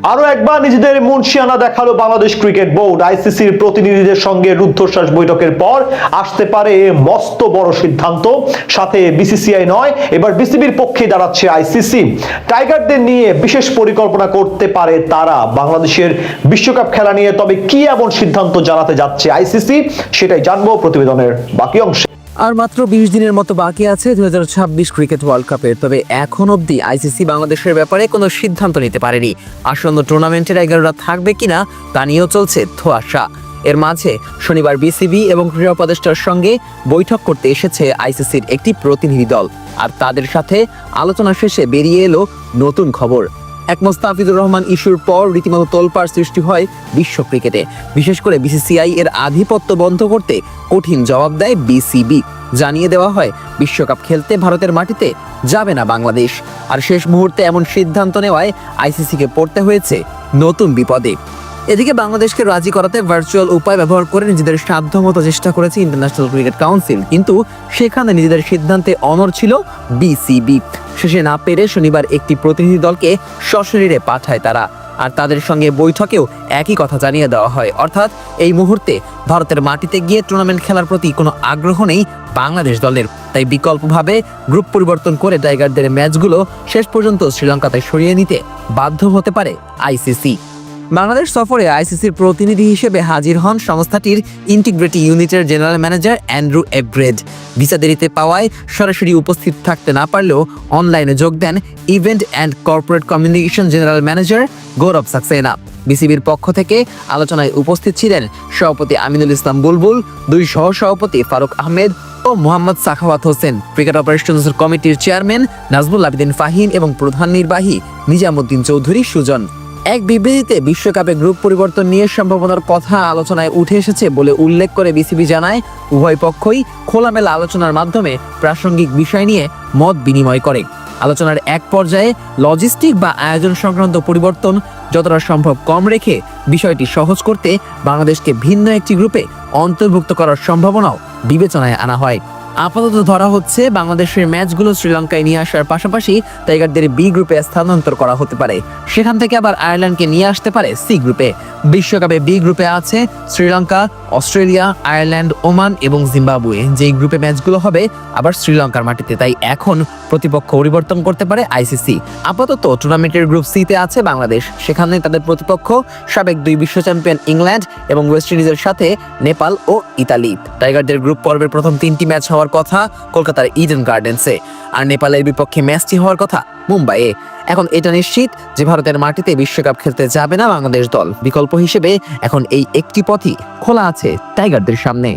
আরো একবার নিজেদের মুনশিয়ানা দেখালো বাংলাদেশ ক্রিকেট বোর্ড। আইসিসির প্রতিনিধিদের সঙ্গে রুদ্ধশ্বাস বৈঠকের পর আসতে পারে মস্ত বড় সিদ্ধান্ত। সাথে বিসিসিআই নয়, এবার বিসিবির পক্ষে দাঁড়াচ্ছে আইসিসি। টাইগারদের নিয়ে বিশেষ পরিকল্পনা করতে পারে তারা বাংলাদেশের বিশ্বকাপ খেলা নিয়ে। তবে কি এমন সিদ্ধান্ত জানাতে যাচ্ছে আইসিসি, সেটাই জানবো প্রতিবেদনের বাকি অংশে। আর মাত্র 20 দিনের মতো বাকি আছে 2026 ক্রিকেট ওয়ার্ল্ড কাপের। তবে এখন অবধি আইসিসি বাংলাদেশের ব্যাপারে কোনো সিদ্ধান্ত নিতে পারেনি। আসন্ন টুর্নামেন্টে টাইগাররা থাকবে কিনা তা নিয়েও চলছে ধোঁয়াশা। এর মাঝে শনিবার বিসিবি এবং ক্রীড়া উপদেষ্টার সঙ্গে বৈঠক করতে এসেছে আইসিসির একটি প্রতিনিধি দল। আর তাদের সাথে আলোচনা শেষে বেরিয়ে এলো নতুন খবর। এক মোস্তাফিজুর রহমান ইস্যুর পর রীতিমতো তোলপাড় সৃষ্টি হয় বিশ্ব ক্রিকেটে। বিশেষ করে বিসিসিআই এর আধিপত্য বন্ধ করতে কঠিন জবাব দেয় বিসিবি। জানিয়ে দেওয়া হয় বিশ্বকাপ খেলতে ভারতের মাটিতে যাবে না বাংলাদেশ। আর শেষ মুহূর্তে এমন সিদ্ধান্ত নেওয়ায় আইসিসিকে পড়তে হয়েছে নতুন বিপদে। এদিকে বাংলাদেশকে রাজি করাতে ভার্চুয়াল উপায় ব্যবহার করে নিজেদের সাধ্যমতো চেষ্টা করেছে ইন্টারন্যাশনাল ক্রিকেট কাউন্সিল, কিন্তু সেখানে নিজেদের সিদ্ধান্তে অনড় ছিল বিসিবি। শেষে না পেরে শনিবার একটি প্রতিনিধি দলকে সশরীরে পাঠায় তারা। আর তাদের সঙ্গে বৈঠকেও একই কথা জানিয়ে দেওয়া হয়, অর্থাৎ এই মুহূর্তে ভারতের মাটিতে গিয়ে টুর্নামেন্ট খেলার প্রতি কোনো আগ্রহ নেই বাংলাদেশ দলের। তাই বিকল্পভাবে গ্রুপ পরিবর্তন করে টাইগারদের ম্যাচগুলো শেষ পর্যন্ত শ্রীলঙ্কাতে সরিয়ে নিতে বাধ্য হতে পারে আইসিসি। বাংলাদেশ সফরে আইসিসির প্রতিনিধি হিসেবে হাজির হন সংস্থাটির ইন্টিগ্রিটি ইউনিটের জেনারেল ম্যানেজার অ্যান্ড্রু এব্রেড। ভিসা দেরিতে পাওয়ায় সরাসরি উপস্থিত থাকতে না পারলেও অনলাইনে যোগ দেন event and corporate communication general manager Gaurav Saxena. বিসিবির পক্ষ থেকে আলোচনায় উপস্থিত ছিলেন সভাপতি আমিনুল ইসলাম বুলবুল, দুই সহসভাপতি ফারুক আহমেদ ও মোহাম্মদ সাখাওয়াত হোসেন, ক্রিকেট অপারেশনস কমিটির চেয়ারম্যান নাজমুল আবেদিন ফাহিম এবং প্রধান নির্বাহী নিজামুদ্দিন চৌধুরী সুজন। এক বিবৃতিতে বিশ্বকাপে গ্রুপ পরিবর্তন নিয়ে সম্ভাবনার কথা আলোচনায় উঠে এসেছে বলে উল্লেখ করে বিসিবি জানায়, উভয় পক্ষই খোলামেলা আলোচনার মাধ্যমে প্রাসঙ্গিক বিষয় নিয়ে মত বিনিময় করে। আলোচনার এক পর্যায়ে লজিস্টিক বা আয়োজন সংক্রান্ত পরিবর্তন যতটা সম্ভব কম রেখে বিষয়টি সহজ করতে বাংলাদেশকে ভিন্ন একটি গ্রুপে অন্তর্ভুক্ত করার সম্ভাবনাও বিবেচনায় আনা হয়। আপাতত ধরা হচ্ছে বাংলাদেশের ম্যাচগুলো শ্রীলঙ্কায় নিয়ে আসার পাশাপাশি টাইগারদের বি গ্রুপে স্থানান্তর করা হতে পারে। সেখান থেকে আবার আয়ারল্যান্ডকে নিয়ে আসতে পারে সি গ্রুপে। বিশ্বকাপে বি গ্রুপে আছে শ্রীলঙ্কা, অস্ট্রেলিয়া, আয়ারল্যান্ড, ওমান এবং জিম্বাবুয়ে। যেই গ্রুপে ম্যাচগুলো হবে আবার শ্রীলঙ্কার মাটিতে। তাই এখন প্রতিপক্ষ পরিবর্তন করতে পারে আইসিসি। আপাতত টুর্নামেন্টের গ্রুপ সিতে আছে বাংলাদেশ। সেখানে তাদের প্রতিপক্ষ সাবেক 2 বিশ্ব চ্যাম্পিয়ন ইংল্যান্ড এবং ওয়েস্ট ইন্ডিজের সাথে নেপাল ও ইতালি। টাইগারদের গ্রুপ পর্বের প্রথম 3টি ম্যাচ হওয়ার কথা কলকাতার ইডেন গার্ডেন্সে, আর নেপালের বিপক্ষে ম্যাচটি হওয়ার কথা মুম্বাইয়ে। এখন এটা নিশ্চিত যে ভারতের মাটিতে বিশ্বকাপ খেলতে যাবে না বাংলাদেশ দল। বিকল্প হিসেবে এখন এই একটি পথই খোলা আছে টাইগারদের সামনে।